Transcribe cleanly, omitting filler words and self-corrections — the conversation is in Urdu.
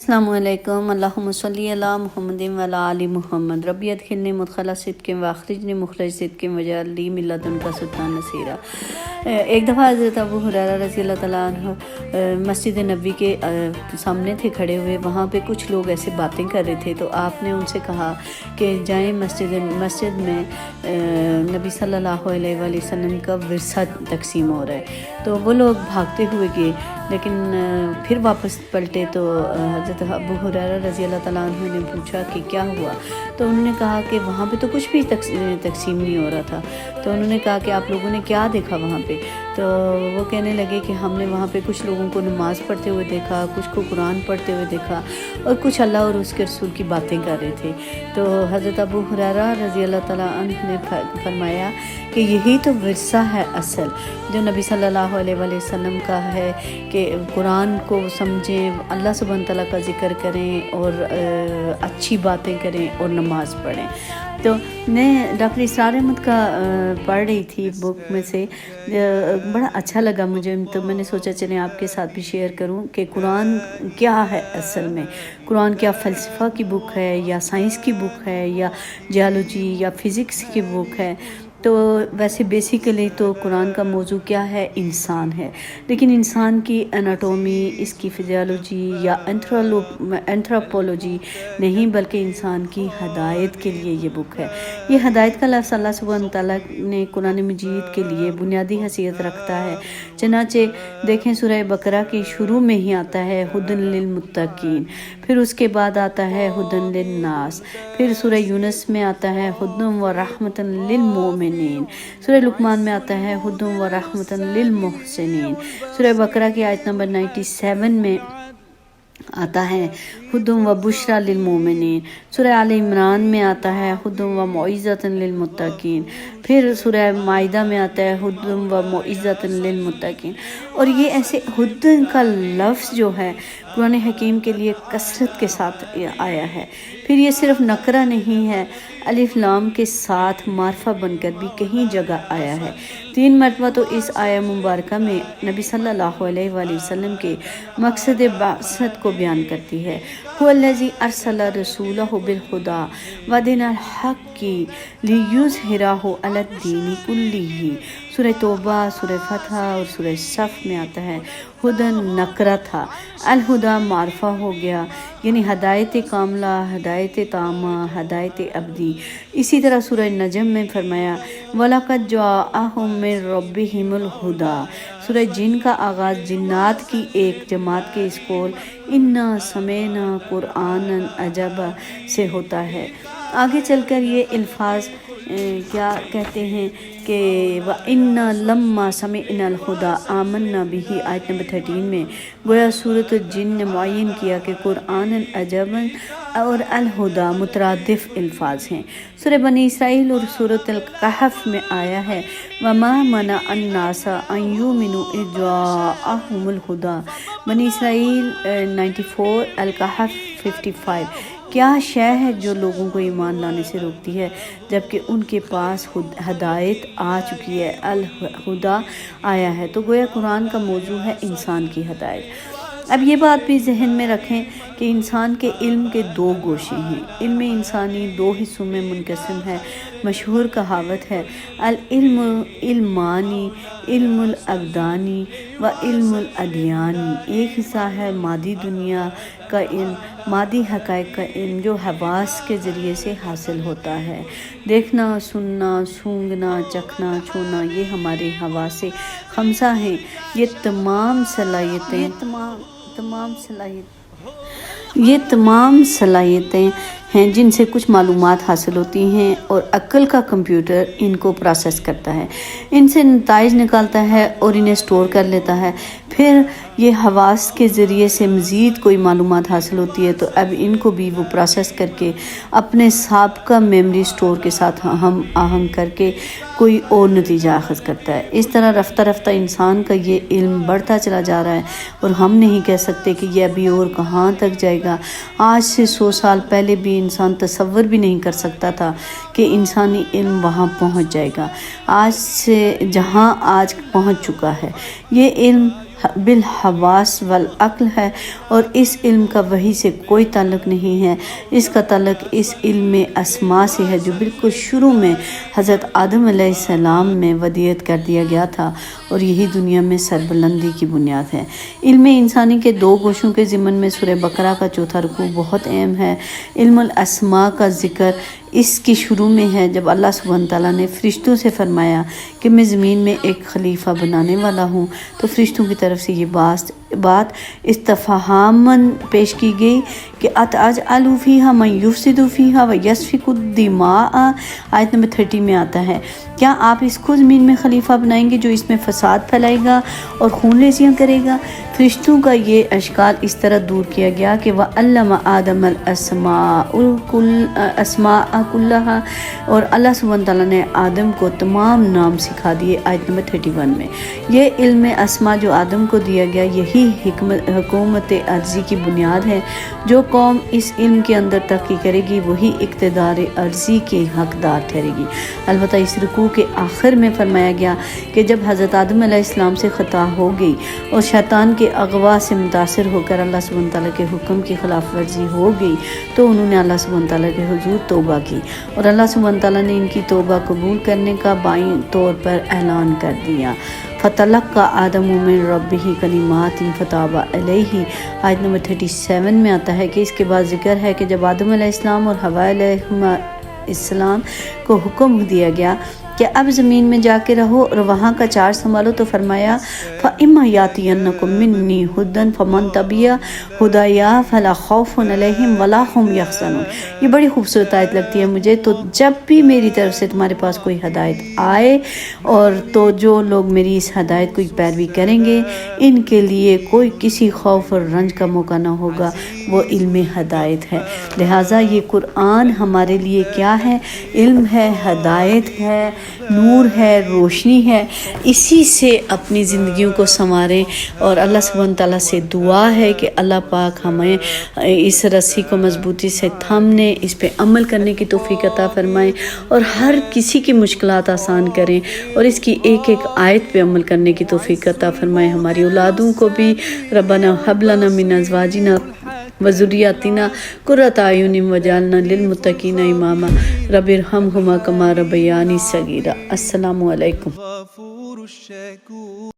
السلام علیکم اللہم صلی علی محمد وعلی آل محمد ربی ادخلنی مدخل صدق واخرجنی مخرج صدق واجعل لی من لدنک سلطانا نصیرا۔ ایک دفعہ حضرت ابو ہریرہ رضی اللہ تعالیٰ عنہ مسجد نبوی کے سامنے تھے کھڑے ہوئے، وہاں پہ کچھ لوگ ایسے باتیں کر رہے تھے، تو آپ نے ان سے کہا کہ جائیں مسجد میں نبی صلی اللہ علیہ وآلہ وسلم کا ورثہ تقسیم ہو رہا ہے۔ تو وہ لوگ بھاگتے ہوئے گئے، لیکن پھر واپس پلٹے تو حضرت ابو ہریرہ رضی اللہ تعالیٰ عنہ نے پوچھا کہ کیا ہوا، تو انہوں نے کہا کہ وہاں پہ تو کچھ بھی تقسیم نہیں ہو رہا تھا۔ تو انہوں نے کہا کہ آپ لوگوں نے کیا دیکھا وہاں پہ؟ تو وہ کہنے لگے کہ ہم نے وہاں پہ کچھ لوگوں کو نماز پڑھتے ہوئے دیکھا، کچھ کو قرآن پڑھتے ہوئے دیکھا، اور کچھ اللہ اور اس کے رسول کی باتیں کر رہے تھے۔ تو حضرت ابو ہریرہ رضی اللہ تعالیٰ عنہ نے فرمایا کہ یہی تو ورثہ ہے اصل، جو نبی صلی اللہ علیہ وآلہ وسلم کا ہے کہ قرآن کو سمجھیں، اللہ سبحانہ تعالیٰ کا ذکر کریں، اور اچھی باتیں کریں اور نماز پڑھیں۔ تو میں ڈاکٹر اسرار احمد کا پڑھ رہی تھی بک میں سے، بڑا اچھا لگا مجھے، تو میں نے سوچا چلیں آپ کے ساتھ بھی شیئر کروں کہ قرآن کیا ہے اصل میں۔ قرآن کیا فلسفہ کی بک ہے، یا سائنس کی بک ہے، یا جیالوجی یا فزکس کی بک ہے؟ تو ویسے بیسیکلی تو قرآن کا موضوع کیا ہے؟ انسان ہے، لیکن انسان کی اناٹومی، اس کی فزیالوجی یا اینتھروپولوجی نہیں، بلکہ انسان کی ہدایت کے لیے یہ بک ہے۔ یہ ہدایت کا لفظ اللہ سبحانہ تعالیٰ نے قرآن مجید کے لیے بنیادی حیثیت رکھتا ہے۔ چنانچہ دیکھیں سورہ بقرہ کی شروع میں ہی آتا ہے ہدی للمتقین، پھر اس کے بعد آتا ہے ہدی للناس، پھر سورہ یونس میں آتا ہے ہدی و رحمۃ للمؤمنین، سورہ لقمان میں آتا ہے ہدی و رحمۃ للمحسنین، سورہ بقرہ کی آیت نمبر 97 میں آتا ہے ہدی و بشریٰ للمؤمنین، سورہ آل عمران میں آتا ہے ہدی و موعظۃ للمتقین، پھر سورہ مائدہ میں آتا ہے ہدی و موعظۃ للمتقین۔ اور یہ ایسے ہدی کا لفظ جو ہے قرآن حکیم کے لیے کثرت کے ساتھ آیا ہے۔ پھر یہ صرف نکرہ نہیں ہے، الف لام کے ساتھ معرفہ بن کر بھی کہیں جگہ آیا ہے۔ 3 مرتبہ تو اس آیہ مبارکہ میں نبی صلی اللہ علیہ وآلہ وسلم کے مقصد بعثت کو بیان کرتی ہے۔ هو الذی ارسل رسولہ بالہدی ودین الحق لیظہرہ علی الدین کلہ۔ سورہ توبہ، سورہ فتح اور سورہ صف میں آتا ہے ہدی نکرہ تھا، الہدا معرفہ ہو گیا، یعنی ہدایت کاملہ، ہدایت تامہ، ہدایت ابدی۔ اسی طرح سورہ نجم میں فرمایا وَلَقَدْ جَاءَهُم مِّن رَّبِّهِمُ الْهُدَىٰ۔ سورہ جن کا آغاز جنات کی ایک جماعت کے اس قول اِنَّا سَمِعْنَا قُرْآنًا عَجَبًا سے ہوتا ہے۔ آگے چل کر یہ الفاظ کیا کہتے ہیں کہ وَإِنَّا لَمَّا سَمِعْنَا الْهُدَىٰ آمَنَّا بِهِ، آیت نمبر 13 میں گویا سورۃ الجن نے معین کیا کہ قرآن عجبًا اور الہدا مترادف الفاظ ہیں۔ سورہ بنی اسرائیل اور سورۃ الکہف میں آیا ہے وَمَا مَنَعَ النَّاسَ أَن يُؤْمِنُوا إِذْ جَاءَهُمُ الْهُدَىٰ، بنی اسرائیل 94، الکہف 55۔ کیا شے ہے جو لوگوں کو ایمان لانے سے روکتی ہے جبکہ ان کے پاس ہدایت آ چکی ہے، الہدا آیا ہے؟ تو گویا قرآن کا موضوع ہے انسان کی ہدایت۔ اب یہ بات بھی ذہن میں رکھیں کہ انسان کے علم کے 2 گوشے ہیں۔ علم انسانی 2 حصوں میں منقسم ہے۔ مشہور کہاوت ہے العلم علمانی، علم الابدانی و علم الادیانی۔ ایک حصہ ہے مادی دنیا کا علم، مادی حقائق کا علم، جو حواس کے ذریعے سے حاصل ہوتا ہے۔ دیکھنا، سننا، سونگھنا، چکھنا، چھونا، یہ ہمارے حواس خمسہ ہیں۔ یہ تمام صلاحیتیں ہیں جن سے کچھ معلومات حاصل ہوتی ہیں، اور عقل کا کمپیوٹر ان کو پروسیس کرتا ہے، ان سے نتائج نکالتا ہے اور انہیں سٹور کر لیتا ہے۔ پھر یہ حواس کے ذریعے سے مزید کوئی معلومات حاصل ہوتی ہے تو اب ان کو بھی وہ پروسیس کر کے اپنے سابقہ میموری سٹور کے ساتھ ہم آہنگ کر کے کوئی اور نتیجہ اخذ کرتا ہے۔ اس طرح رفتہ رفتہ انسان کا یہ علم بڑھتا چلا جا رہا ہے، اور ہم نہیں کہہ سکتے کہ یہ ابھی اور کہاں تک جائے گا۔ آج سے 100 سال پہلے بھی انسان تصور بھی نہیں کر سکتا تھا کہ انسانی علم وہاں پہنچ جائے گا، آج سے جہاں آج پہنچ چکا ہے۔ یہ علم بالحواس والعقل ہے، اور اس علم کا وحی سے کوئی تعلق نہیں ہے۔ اس کا تعلق اس علم اسماء سے ہے جو بالکل شروع میں حضرت آدم علیہ السلام میں ودیعت کر دیا گیا تھا، اور یہی دنیا میں سربلندی کی بنیاد ہے۔ علم انسانی کے 2 گوشوں کے ضمن میں سورہ بقرہ کا 4تھا رکوع بہت اہم ہے۔ علم الاسماء کا ذکر اس کی شروع میں ہے، جب اللہ سبحانہ تعالیٰ نے فرشتوں سے فرمایا کہ میں زمین میں ایک خلیفہ بنانے والا ہوں، تو فرشتوں کی طرف سے یہ بات استفہاماً پیش کی گئی کہ اتجعل فیہا من یفسد فیہا ویسفک الدماء، آیت نمبر 30 میں آتا ہے، کیا آپ اس کو زمین میں خلیفہ بنائیں گے جو اس میں فساد پھیلائے گا اور خون ریزیاں کرے گا؟ فرشتوں کا یہ اشکال اس طرح دور کیا گیا کہ وَعَلَّمَ آدَمَ الْأَسْمَاءَ كُلَّهَا، اور اللہ سبحانہ تعالیٰ نے آدم کو تمام نام سکھا دیے، آیت نمبر 31 میں۔ یہ علم اسماء جو آدم کو دیا گیا، یہی حکومت عرضی کی بنیاد ہے۔ جو قوم اس علم کے اندر ترقی کرے گی وہی اقتدار عرضی کے حقدار ٹھہرے گی۔ البتہ اس رکوع کے آخر میں فرمایا گیا کہ جب حضرت آدم علیہ السلام سے خطا ہو گئی اور شیطان کے اغوا سے متاثر ہو کر اللہ سبحانہ تعالیٰ کے حکم کی خلاف ورزی ہو گئی، تو انہوں نے اللہ سبحانہ تعالیٰ کے حضور توبہ کی، اور اللہ سبحانہ تعالیٰ نے ان کی توبہ قبول کرنے کا بائیں طور پر اعلان کر دیا۔ فَتَلَقَّىٰ آدَمُ مِن رَبِّهِ كَلِمَاتٍ فَتَابَ عَلَيْهِ، آیت نمبر 37 میں آتا ہے کہ اس کے بعد ذکر ہے کہ جب آدم علیہ السلام اور حوا علیہ السلام کو حکم دیا گیا کہ اب زمین میں جا کے رہو اور وہاں کا چارج سنبھالو، تو فرمایا فَإِمَّا يَأْتِيَنَّكُم مِّنِّي هُدًى فَمَن تَبِعَ هُدَايَا فَلَا خَوْفٌ عَلَيْهِمْ وَلَا هُمْ يَحْزَنُونَ۔ یہ بڑی خوبصورت آیت لگتی ہے مجھے، تو جب بھی میری طرف سے تمہارے پاس کوئی ہدایت آئے، اور تو جو لوگ میری اس ہدایت کو پیروی کریں گے ان کے لیے کوئی کسی خوف اور رنج کا موقع نہ ہوگا، وہ علم ہدایت ہے۔ لہٰذا یہ قرآن ہمارے لیے کیا ہے؟ علم ہے، ہدایت ہے، نور ہے، روشنی ہے۔ اسی سے اپنی زندگیوں کو سنواریں، اور اللہ سبحانہ تعالیٰ سے دعا ہے کہ اللہ پاک ہمیں اس رسی کو مضبوطی سے تھامنے، اس پہ عمل کرنے کی توفیق عطا فرمائیں، اور ہر کسی کی مشکلات آسان کریں، اور اس کی ایک ایک آیت پہ عمل کرنے کی توفیق عطا فرمائیں۔ ہماری اولادوں کو بھی ربنا ھب لنا من ازواجنا وذریاتنا قرۃ اعین واجعلنا للمتقین اماما رب ارحمہما کما ربیانی صغیرا۔ السلام علیکم۔